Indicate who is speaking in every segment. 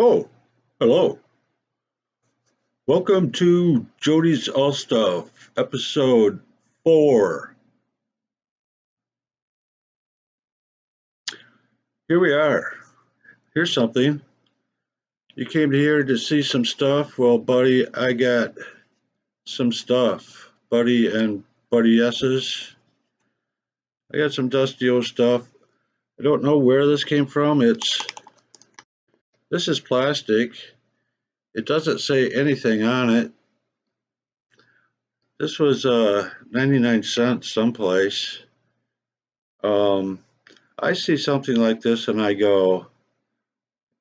Speaker 1: Oh, hello. Welcome to Jody's All Stuff, episode 4. Here we are. Here's something. You came here to see some stuff. Well, buddy, I got some stuff. Buddy and Buddy S's. I got some dusty old stuff. I don't know where this came from. This is plastic. It doesn't say anything on it. This was 99 cents someplace. Um, I see something like this and I go,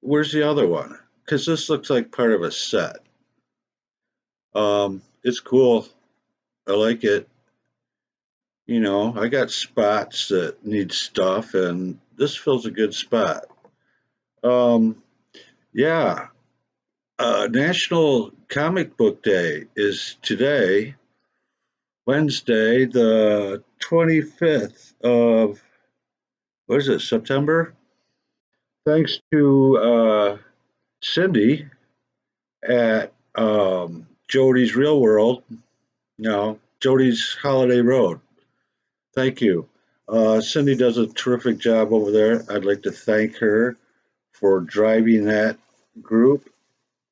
Speaker 1: where's the other one? Because this looks like part of a set. It's cool. I like it. I got spots that need stuff, and this fills a good spot. Um, yeah, National Comic Book Day is today, Wednesday, the 25th of, what is it, September? Thanks to Cindy at Jody's Real World. No, Jody's Holiday Road. Thank you. Cindy does a terrific job over there. I'd like to thank her for driving that group,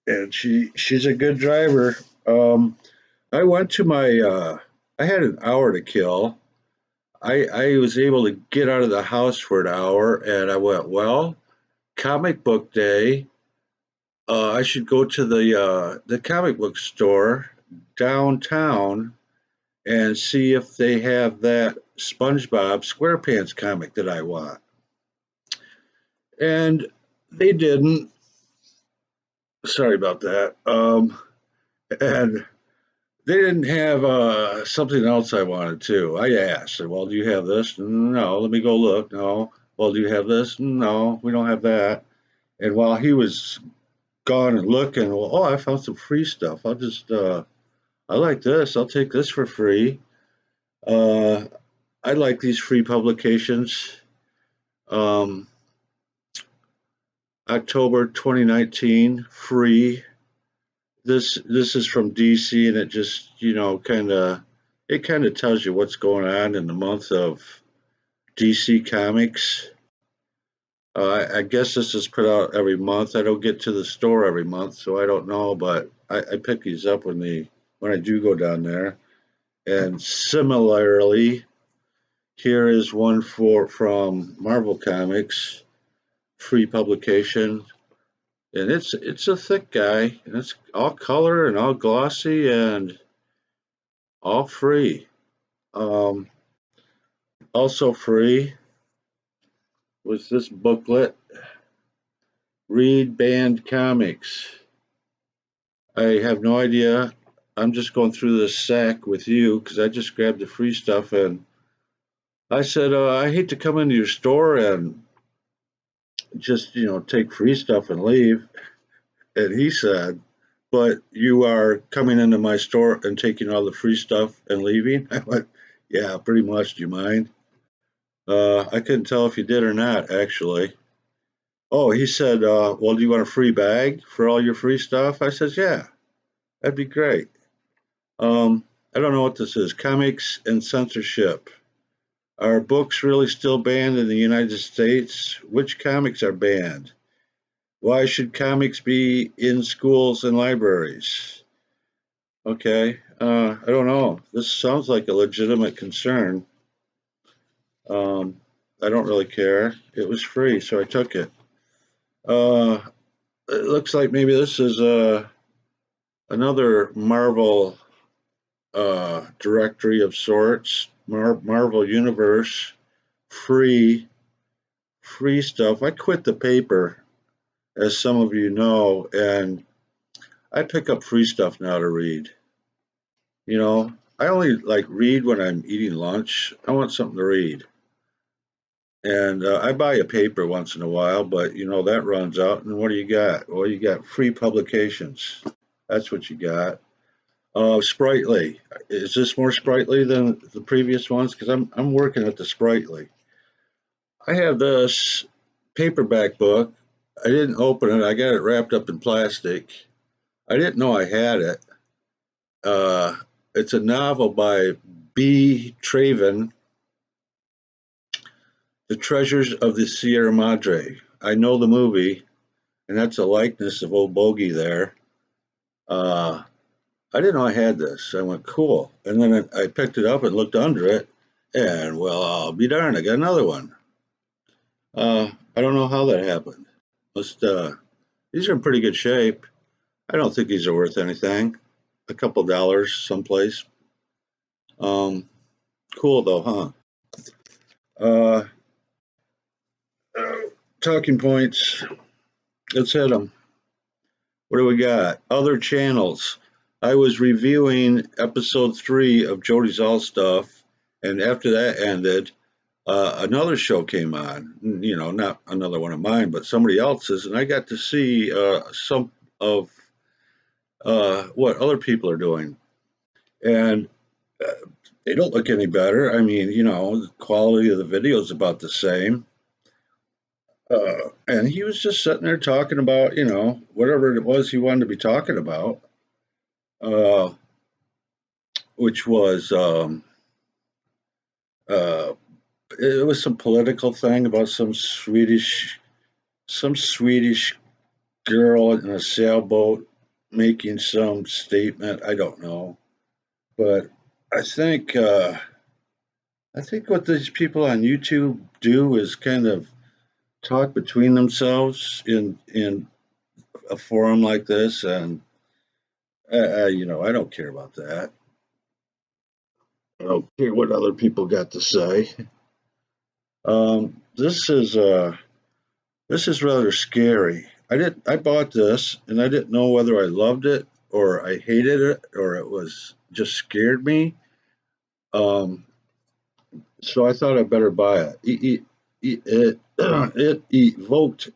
Speaker 1: and she's a good driver. I went to my. I had an hour to kill. I was able to get out of the house for an hour, and I went, well, comic book day. I should go to the comic book store downtown and see if they have that SpongeBob SquarePants comic that I want. And they didn't. Sorry about that. And they didn't have something else I wanted too. I asked, well, do you have this? No, let me go look. No. Well, do you have this? No, we don't have that. And while he was gone and looking, well, oh, I found some free stuff. I like this. I'll take this for free. Uh, I like these free publications. Um, October 2019, free. This is from DC, and it just kind of tells you what's going on in the month of DC Comics. I guess this is put out every month. I don't get to the store every month, so I don't know, but I pick these up when I do go down there. And similarly, here is one from Marvel Comics, free publication, and it's a thick guy, and it's all color and all glossy and all free. Um, Also free was this booklet, Read Banned Comics. I have no idea. I'm just going through this sack with you because I just grabbed the free stuff, and I said, I hate to come into your store and just take free stuff and leave. And he said, but you are coming into my store and taking all the free stuff and leaving? I went, yeah, pretty much. Do you mind? I couldn't tell if you did or not, actually. Oh, he said, well, do you want a free bag for all your free stuff? I says, yeah, that'd be great. I don't know what this is. Comics and censorship. Are books really still banned in the United States? Which comics are banned? Why should comics be in schools and libraries? Okay, I don't know. This sounds like a legitimate concern. I don't really care. It was free, so I took it. Uh, it looks like maybe this is another Marvel directory of sorts. Marvel Universe, free stuff. I quit the paper, as some of you know, and I pick up free stuff now to read. I only like read when I'm eating lunch. I want something to read. And I buy a paper once in a while, but that runs out. And what do you got? Well, you got free publications. That's what you got. Sprightly. Is this more sprightly than the previous ones? Because I'm working at the sprightly. I have this paperback book. I didn't open it. I got it wrapped up in plastic. I didn't know I had it. Uh, it's a novel by B. Traven, The Treasures of the Sierra Madre. I know the movie, and that's a likeness of old Bogey there. Uh, I didn't know I had this. I went, cool. And then I picked it up and looked under it, and well, I'll be darned, I got another one. I don't know how that happened. Must, these are in pretty good shape. I don't think these are worth anything. A couple dollars someplace. Um, cool though, huh? Uh, talking points. Let's hit them. What do we got? Other channels. I was reviewing episode 3 of Jody's All Stuff, and after that ended, another show came on. You know, not another one of mine, but somebody else's, and I got to see some of what other people are doing, and uh, they don't look any better. I mean, you know, the quality of the video is about the same. And he was just sitting there talking about, you know, whatever it was he wanted to be talking about, uh, which was uh, it was some political thing about some Swedish girl in a sailboat making some statement. I don't know, but I think uh, I think what these people on YouTube do is kind of talk between themselves in a forum like this, and you know, I don't care about that. I don't care what other people got to say. Um, this is uh, this is rather scary. I bought this and I didn't know whether I loved it or I hated it or it was just scared me. Um, so I thought I better buy it. It evoked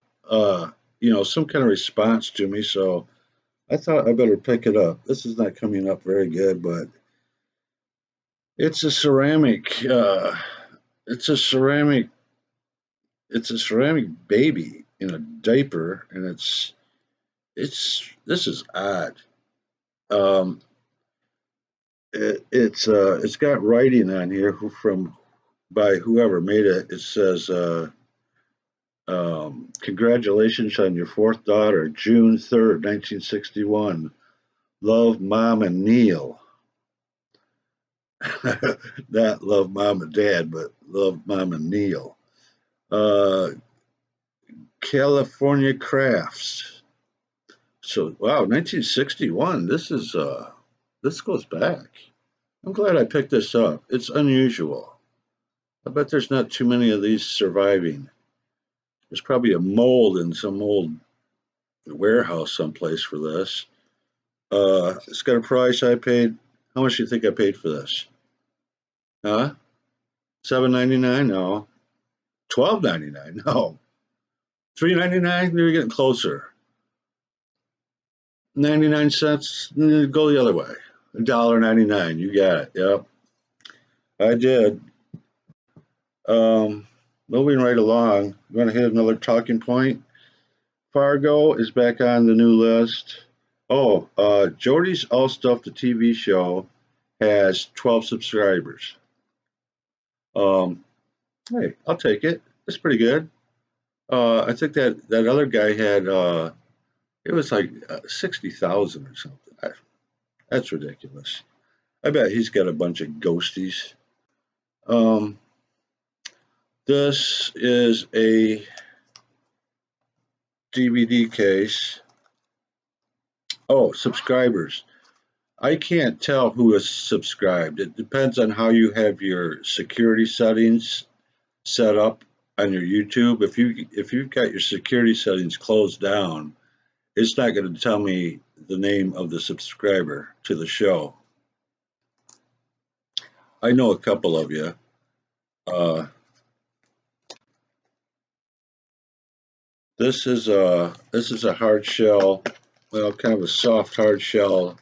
Speaker 1: you know, some kind of response to me, so I thought I better pick it up. This is not coming up very good, but it's a ceramic. It's a ceramic. It's a ceramic baby in a diaper, and it's this is odd. Um, it's got writing on here from by whoever made it. It says, "Congratulations on your fourth daughter, June 3rd, 1961. Love, Mom and Neil." Not love Mom and Dad, but love Mom and Neil. Uh, California Crafts. So wow, 1961. This goes back. I'm glad I picked this up. It's unusual. I bet there's not too many of these surviving. There's probably a mold in some old warehouse someplace for this. It's got a price I paid. How much do you think I paid for this? Huh? $7.99? No. $12.99? No. $3.99? You're getting closer. 99 cents? Go the other way. $1.99. You got it. Yep. I did. Um, moving right along. I'm going to hit another talking point. Fargo is back on the new list. Oh, Jody's All Stuff, the TV show, has 12 subscribers. Um, hey, I'll take it. It's pretty good. I think that other guy had it was like 60,000 or something. That's ridiculous. I bet he's got a bunch of ghosties. Um, this is a DVD case. Oh, subscribers. I can't tell who is subscribed. It depends on how you have your security settings set up on your YouTube. If you've got your security settings closed down, it's not going to tell me the name of the subscriber to the show. I know a couple of you. Uh, this is a hard shell, well, kind of a soft hard shell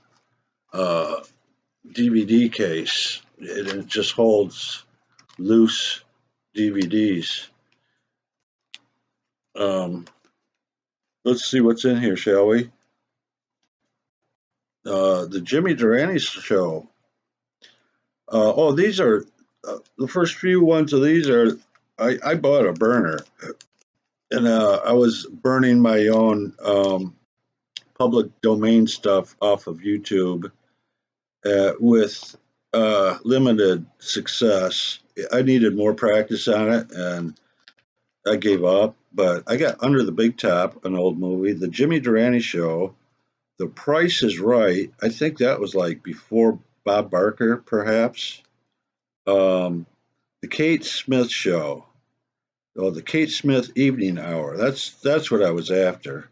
Speaker 1: uh, DVD case. It just holds loose DVDs. Um, Let's see what's in here, shall we? The Jimmy Durante Show. Oh, these are the first few ones of these are. I bought a burner, and I was burning my own public domain stuff off of YouTube with limited success. I needed more practice on it, and I gave up. But I got Under the Big Top, an old movie, The Jimmy Durante Show, The Price is Right. I think that was like before Bob Barker, perhaps. Um, the Kate Smith Show. Oh, the Kate Smith Evening Hour. That's what I was after.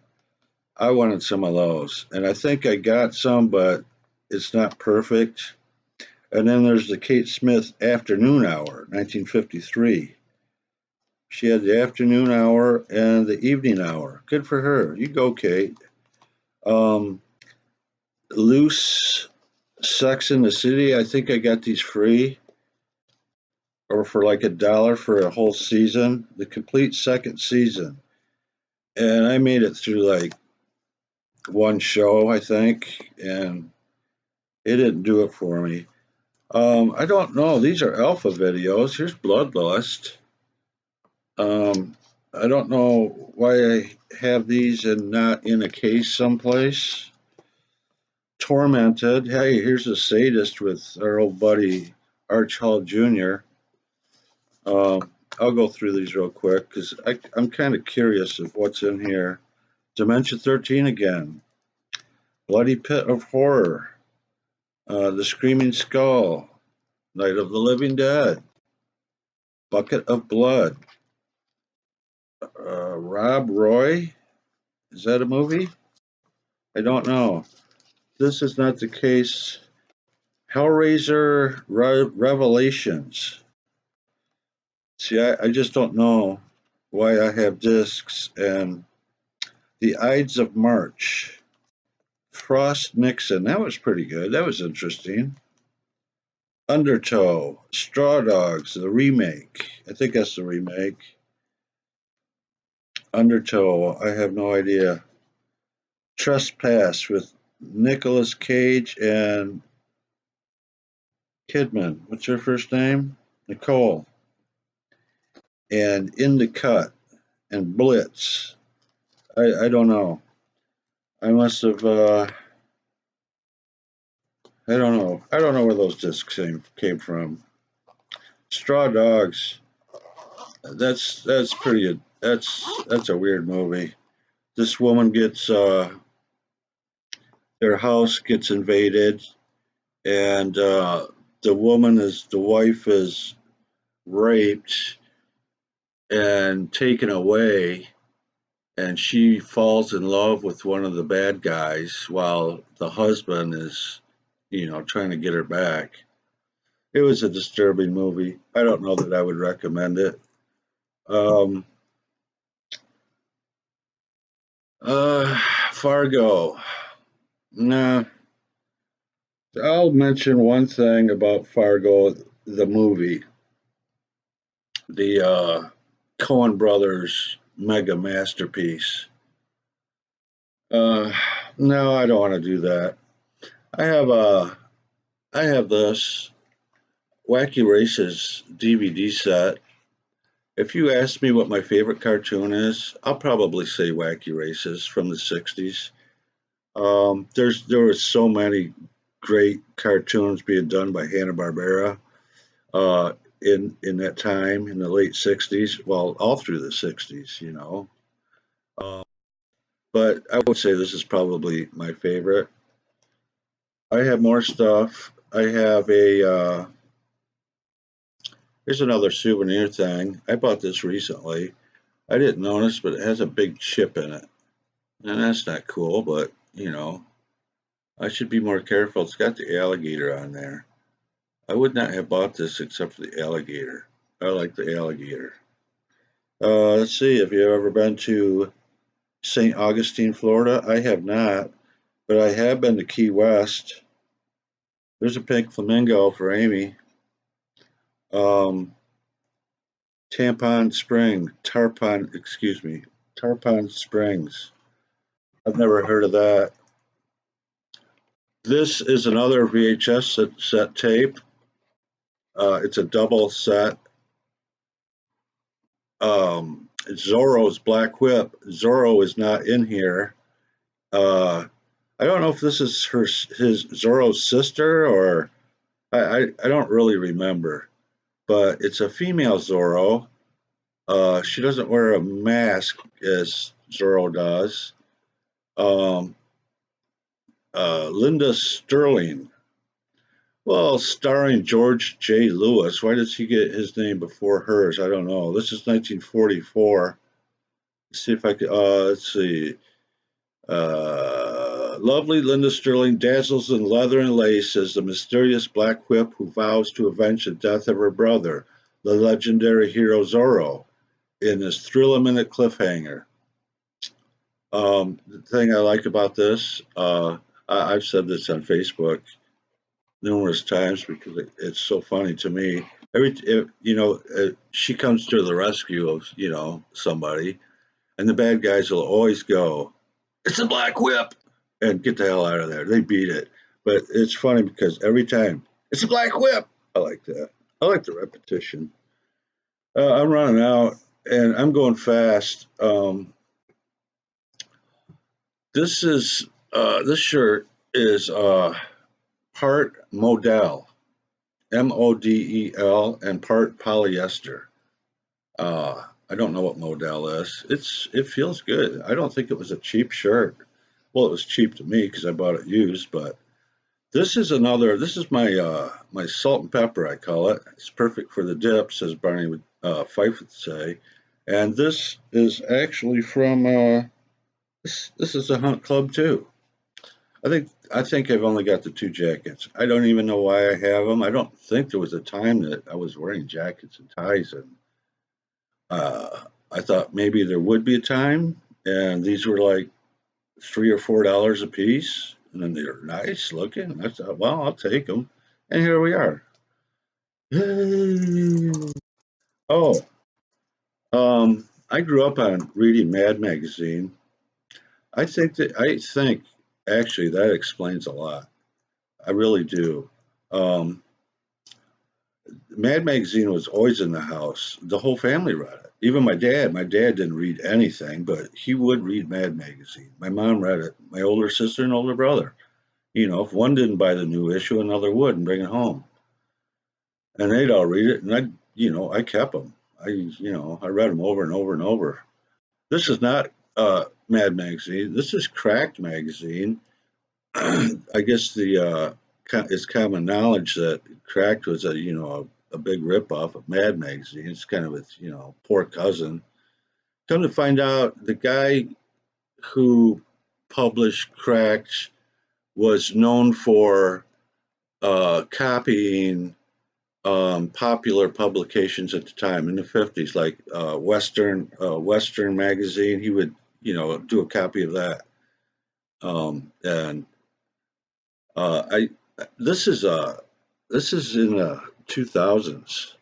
Speaker 1: I wanted some of those, and I think I got some, but it's not perfect. And then there's the Kate Smith Afternoon Hour, 1953. She had the afternoon hour and the evening hour. Good for her. You go, Kate. Um, Loose Sex in the City. I think I got these free or for like $1 for a whole season, the complete second season. And I made it through like one show, I think, and it didn't do it for me. I don't know. These are alpha videos. Here's Bloodlust. I don't know why I have these and not in a case someplace. Tormented. Hey, here's a sadist with our old buddy Arch Hall Jr. I'll go through these real quick because I'm kind of curious of what's in here. Dementia 13 again. Bloody Pit of Horror. The Screaming Skull. Night of the Living Dead. Bucket of Blood. Rob Roy. Is that a movie? I don't know. This is not the case. Hellraiser Revelations. See, I just don't know why I have discs. And The Ides of March. Frost Nixon. That was pretty good. That was interesting. Undertow. Straw Dogs, the remake. I think that's the remake. Undertow. I have no idea. Trespass with Nicolas Cage and Kidman. What's her first name? Nicole. And In the Cut and Blitz. I don't know. I must have. I don't know. I don't know where those discs came from. Straw Dogs. That's pretty. That's a weird movie. This woman gets their house gets invaded, and the wife is raped and taken away, and she falls in love with one of the bad guys while the husband is, trying to get her back. It was a disturbing movie. I don't know that I would recommend it. Um, uh, Fargo. Nah, I'll mention one thing about Fargo, the movie, the Coen Brothers mega masterpiece. Uh, no, I don't want to do that. I have I have this Wacky Races DVD set. If you ask me what my favorite cartoon is, I'll probably say Wacky Races from the '60s. There were so many great cartoons being done by Hanna Barbera uh, in that time in the late '60s. Well, all through the '60s, Uh, but I would say this is probably my favorite. I have more stuff. I have a here's another souvenir thing. I bought this recently. I didn't notice, but it has a big chip in it, and that's not cool. But I should be more careful. It's got the alligator on there. I would not have bought this except for the alligator. I like the alligator. Let's see. Have you ever been to St. Augustine, Florida? I have not, but I have been to Key West. There's a pink flamingo for Amy. Um, Tampon Spring, Tarpon, excuse me, Tarpon Springs. I've never heard of that. This is another VHS set tape. It's a double set. Zorro's Black Whip. Zorro is not in here. I don't know if this is his Zorro's sister or I don't really remember, but it's a female Zorro. She doesn't wear a mask as Zorro does. Um, Linda Sterling. Well, starring George J. Lewis. Why does he get his name before hers? I don't know. This is 1944. Let's see if I could. Let's see. Lovely Linda Sterling dazzles in leather and lace as the mysterious Black Whip who vows to avenge the death of her brother, the legendary hero Zorro, in this thrill-a-minute cliffhanger. The thing I like about this, I've said this on Facebook numerous times because it's so funny to me. She comes to the rescue of somebody, and the bad guys will always go, "It's a Black Whip," and get the hell out of there. They beat it, but it's funny because every time it's a Black Whip. I like that. I like the repetition. I'm running out, and I'm going fast. This shirt is part modal, model, and part polyester. I don't know what modal is. It feels good. I don't think it was a cheap shirt. Well, it was cheap to me because I bought it used, but this is another. This is my salt and pepper. I call it. It's perfect for the dips, as Barney Fife would say. And this is actually from this is a Hunt Club too. I think I've only got the two jackets. I don't even know why I have them. I don't think there was a time that I was wearing jackets and ties, and I thought maybe there would be a time, and these were like $3 or $4 a piece, and then they're nice looking. I thought, well, I'll take them, and here we are. Oh, I grew up on reading Mad Magazine. I think actually that explains a lot. I really do. Um, Mad Magazine was always in the house. The whole family read it. Even my dad. My dad didn't read anything, but he would read Mad Magazine. My mom read it. My older sister and older brother. If one didn't buy the new issue, another would and bring it home, and they'd all read it. And I kept them. I read them over and over and over. This is not Mad Magazine. This is Cracked Magazine. I guess it's common knowledge that Cracked was a big ripoff of Mad Magazine. It's kind of its poor cousin. Come to find out, the guy who published Cracked was known for copying popular publications at the time in the 50s, like Western magazine. He would do a copy of that, and I this is in the 2000s.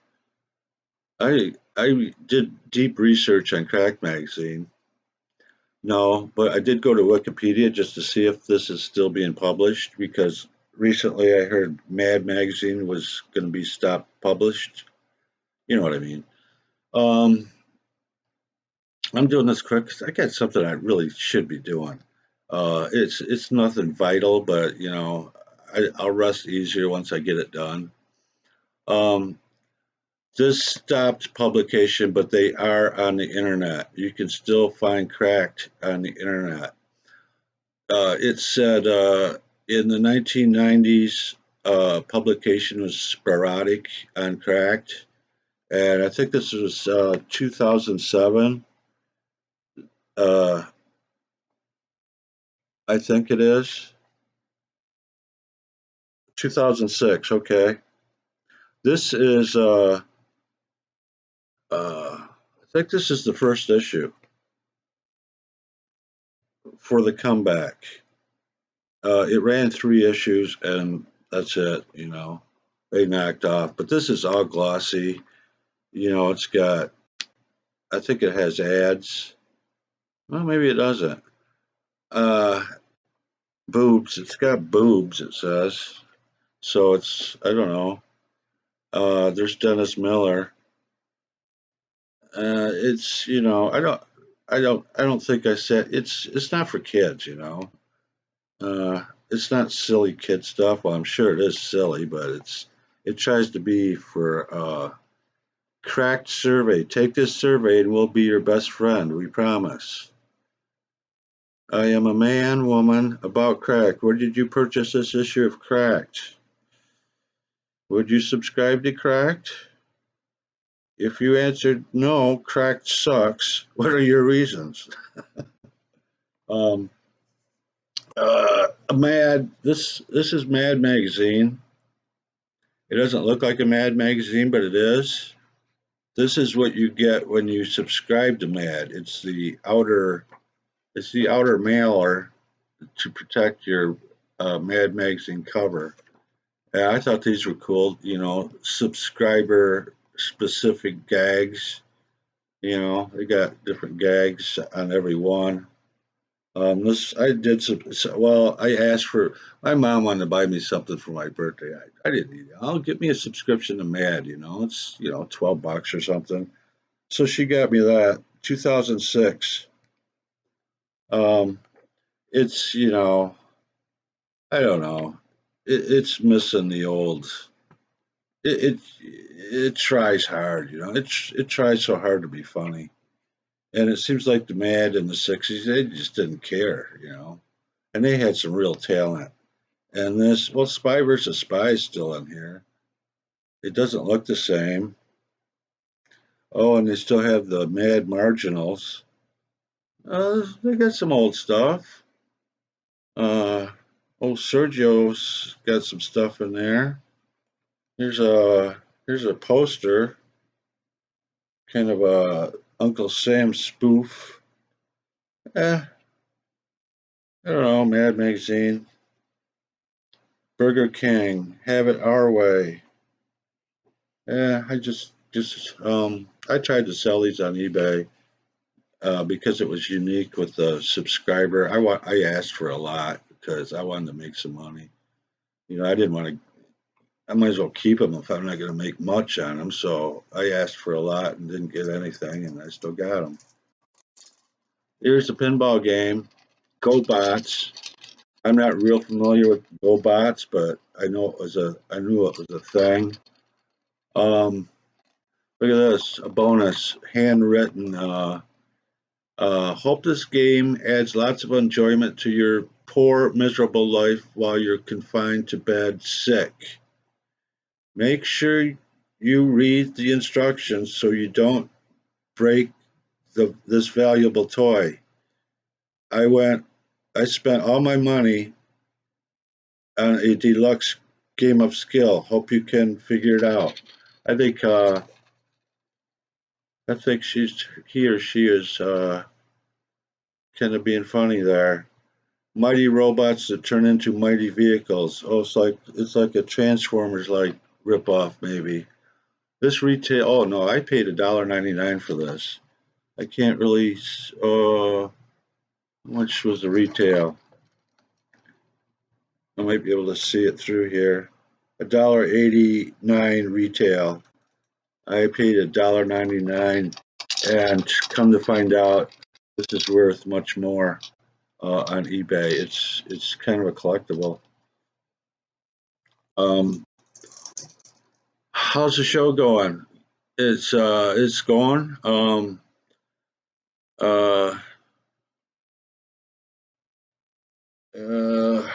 Speaker 1: I did deep research on Crack Magazine. No, but I did go to Wikipedia just to see if this is still being published because recently I heard Mad Magazine was going to be stopped published. You know what I mean? Um, I'm doing this quick 'cause I got something I really should be doing. It's nothing vital, but I'll rest easier once I get it done. Um, this stopped publication, but they are on the internet. You can still find Cracked on the internet. It said in the 1990s, publication was sporadic on Cracked, and I think this was 2007. Uh, I think it is 2006. Okay, this is I think this is the first issue for the comeback. It ran 3 issues and that's it. They knocked off. But this is all glossy. It's got. I think it has ads. Well, maybe it doesn't. Uh, boobs. It's got boobs. It says. So it's I don't know. There's Dennis Miller. It's I don't think I said it's not for kids. It's not silly kid stuff. Well, I'm sure it is silly, but it tries to be for cracked survey. Take this survey and we'll be your best friend. We promise. I am a man, woman, about cracked. Where did you purchase this issue of Cracked? Would you subscribe to Cracked? If you answered no, Cracked sucks. What are your reasons? Um, Mad. This is Mad Magazine. It doesn't look like a Mad Magazine, but it is. This is what you get when you subscribe to Mad. It's the outer mailer to protect your Mad Magazine cover. Yeah, I thought these were cool. Subscriber specific gags. They got different gags on every one. This I did well. I asked for my mom wanted to buy me something for my birthday. I didn't need it. I'll get me a subscription to Mad. It's $12 or something. So she got me that 2006. Um, it's I don't know. It's missing the old. It tries hard. It tries so hard to be funny, and it seems like the Mad in the '60s they just didn't care. And they had some real talent. And Spy versus Spy is still in here. It doesn't look the same. Oh, and they still have the Mad Marginals. They got some old stuff. Uh, old Sergio's got some stuff in there. Here's a poster, kind of a Uncle Sam spoof. I don't know, Mad Magazine, Burger King, Have It Our Way. I tried to sell these on eBay because it was unique with the subscriber. I asked for a lot because I wanted to make some money. I didn't want to. I might as well keep them if I'm not going to make much on them. So I asked for a lot and didn't get anything, and I still got them. Here's the pinball game, GoBots. I'm not real familiar with GoBots, but I knew it was a thing. Look at this, a bonus, handwritten. Hope this game adds lots of enjoyment to your poor, miserable life while you're confined to bed sick. Make sure you read the instructions so you don't break this valuable toy. I went, I spent all my money on a deluxe game of skill. Hope you can figure it out. I think, uh, I think he or she is kind of being funny there. Mighty robots that turn into mighty vehicles. Oh, it's like a Transformers like ripoff maybe. This retail. Oh no, I paid $1.99 for this. I can't really. How much was the retail? I might be able to see it through here. $1.89 retail. I paid $1.99, and come to find out, this is worth much more on eBay. It's kind of a collectible. Um, how's the show going? It's going. Uh, uh,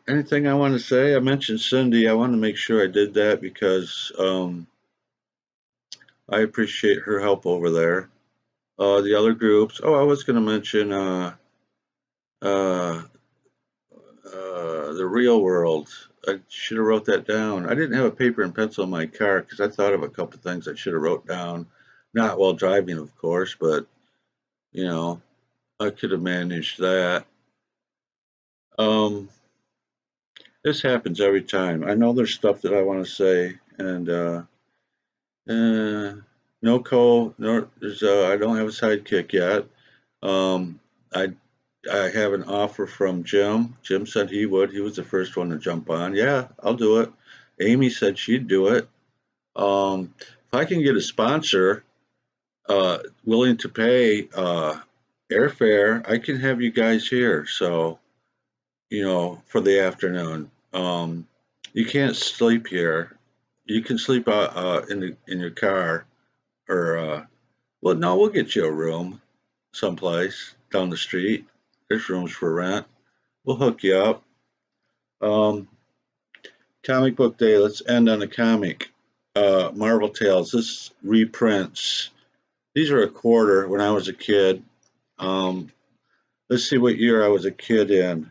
Speaker 1: Anything I want to say? I mentioned Cindy. I want to make sure I did that because I appreciate her help over there. The other groups. Oh, I was going to mention uh, the real world. I should have wrote that down. I didn't have a paper and pencil in my car because I thought of a couple things I should have wrote down. Not while driving, of course, but you know, I could have managed that. Um, this happens every time. I know there's stuff that I want to say, and uh, no co, no, there's I don't have a sidekick yet. I I have an offer from Jim. Jim said he would. He was the first one to jump on. Yeah, I'll do it. Amy said she'd do it. If I can get a sponsor willing to pay airfare, I can have you guys here. So, for the afternoon. You can't sleep here. You can sleep in your car, or well, no, we'll get you a room someplace down the street. There's rooms for rent. We'll hook you up. Um, Comic book day. Let's end on a comic. Marvel Tales. This reprints. These are a quarter when I was a kid. Um, let's see what year I was a kid in.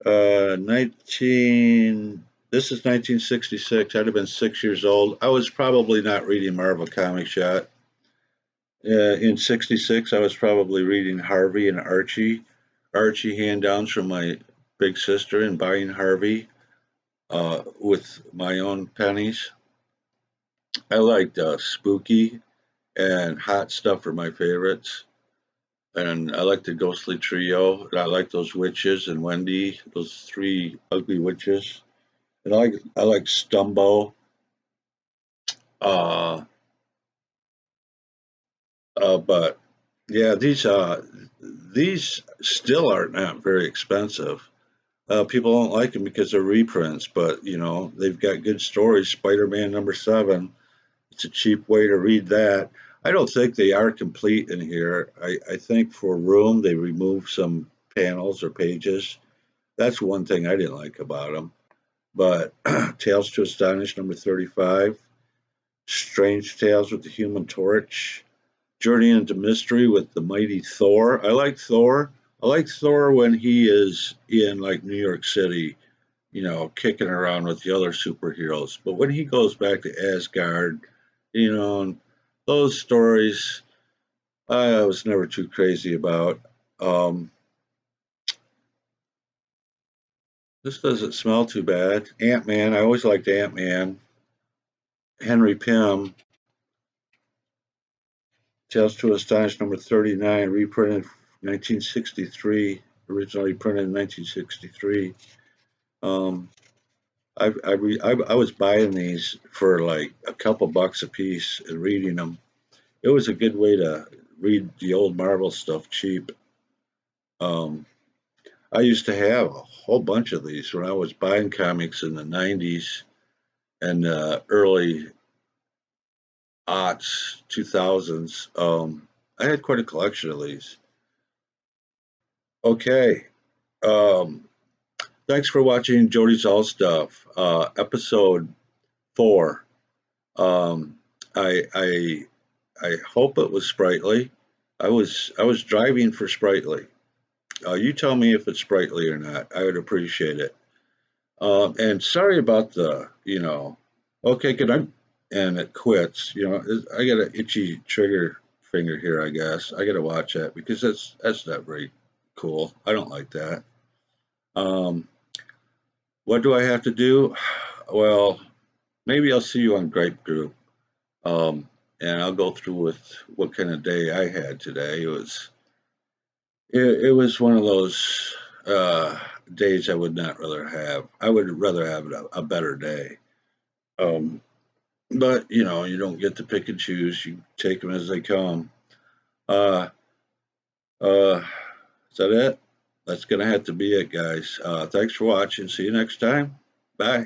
Speaker 1: 19. This is 1966. I'd have been 6 years old. I was probably not reading Marvel comics yet. In '66, I was probably reading Harvey and Archie. Archie hand downs from my big sister and buying Harvey with my own pennies. I liked Spooky and Hot Stuff were my favorites. And I liked the Ghostly Trio. And I like those witches and Wendy, those three ugly witches. And I like Stumbo. Uh, but yeah, these still are not very expensive. People don't like them because they're reprints, but they've got good stories. Spider-Man #7. It's a cheap way to read that. I don't think they are complete in here. I think for room they removed some panels or pages. That's one thing I didn't like about them. But Tales to Astonish #35, Strange Tales with the Human Torch, Journey into Mystery with the Mighty Thor. I like Thor. I like Thor when he is in like New York City, kicking around with the other superheroes. But when he goes back to Asgard, and those stories, I was never too crazy about. Um, this doesn't smell too bad. Ant-Man, I always liked Ant-Man. Henry Pym, Tales to Astonish #39, reprinted 1963, originally printed in 1963. Um, I was buying these for like a couple bucks a piece and reading them. It was a good way to read the old Marvel stuff cheap. Um, I used to have a whole bunch of these when I was buying comics in the '90s and early aughts, 2000s. I had quite a collection of these. Okay. Um, thanks for watching Jody's All Stuff, episode 4. Um, I I hope it was sprightly. I was driving for sprightly. You tell me if it's sprightly or not. I would appreciate it. And sorry about okay, good. And it quits. I got an itchy trigger finger here. I guess I got to watch that because that's not very cool. I don't like that. Um, what do I have to do? Well, maybe I'll see you on Gripe Group. Um, and I'll go through with what kind of day I had today. It was one of those days I would not rather have. I would rather have a better day. Um, but you don't get to pick and choose. You take them as they come. Uh, uh, is that it? That's gonna have to be it, guys. Thanks for watching. See you next time. Bye.